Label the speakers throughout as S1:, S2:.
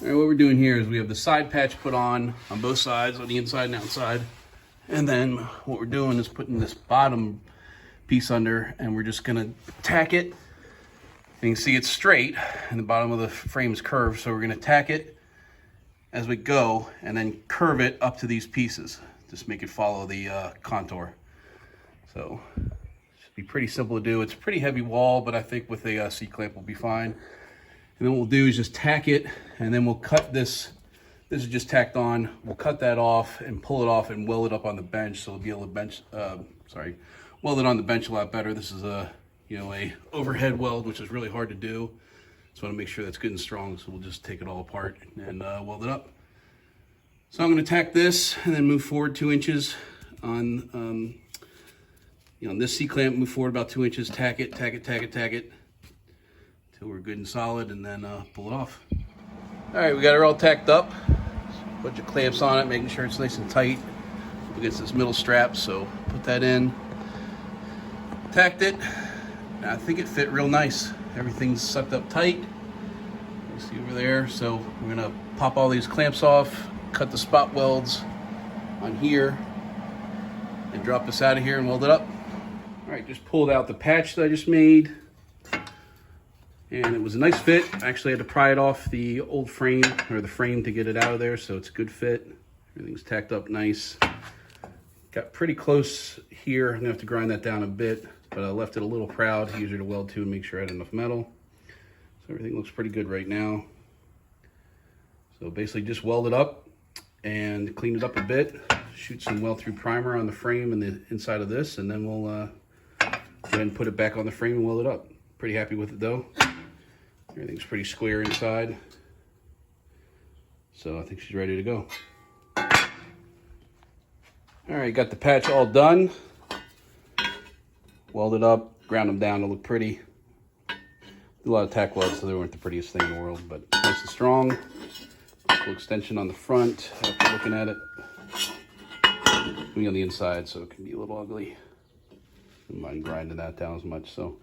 S1: All right, what we're doing here is we have the side patch put on both sides, on the inside and outside. And then what we're doing is putting this bottom piece under, and we're just gonna tack it. And you can see it's straight, and the bottom of the frame is curved, so we're gonna tack it as we go, and then curve it up to these pieces. Just make it follow the contour. So, should be pretty simple to do. It's a pretty heavy wall, but I think with a C-clamp we'll be fine. And then what we'll do is just tack it, and then we'll cut this. This is just tacked on. We'll cut that off and pull it off and weld it up on the bench, so we'll be able to weld it on the bench a lot better. This is a overhead weld, which is really hard to do. So I want to make sure that's good and strong. So we'll just take it all apart and weld it up. So I'm going to tack this and then move forward 2 inches on this C-clamp. Move forward about 2 inches. Tack it, tack it, tack it, tack it until we're good and solid, and then pull it off. All right, we got it all tacked up. Bunch of clamps on it, making sure it's nice and tight up against this middle strap. So put that in. Tacked it. I think it fit real nice. Everything's sucked up tight. You see over there. So we're gonna pop all these clamps off, cut the spot welds on here, and drop this out of here and weld it up. All right, just pulled out the patch that I just made. And it was a nice fit. I actually had to pry it off the old frame, or the frame, to get it out of there, so it's a good fit. Everything's tacked up nice. Got pretty close here. I'm gonna have to grind that down a bit, but I left it a little proud, easier to weld to and make sure I had enough metal. So everything looks pretty good right now. So basically just weld it up and clean it up a bit, shoot some weld-through primer on the frame and the inside of this, and then we'll go ahead and put it back on the frame and weld it up. Pretty happy with it though. Everything's pretty square inside. So I think she's ready to go. All right, got the patch all done. Welded up, ground them down to look pretty. Did a lot of tack welds, so they weren't the prettiest thing in the world, but nice and strong. Full extension on the front after looking at it. Maybe on the inside, so it can be a little ugly. Don't mind grinding that down as much. So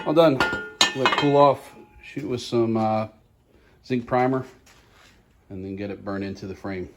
S1: all done. Let it cool off. Shoot it with some zinc primer, and then get it burned into the frame.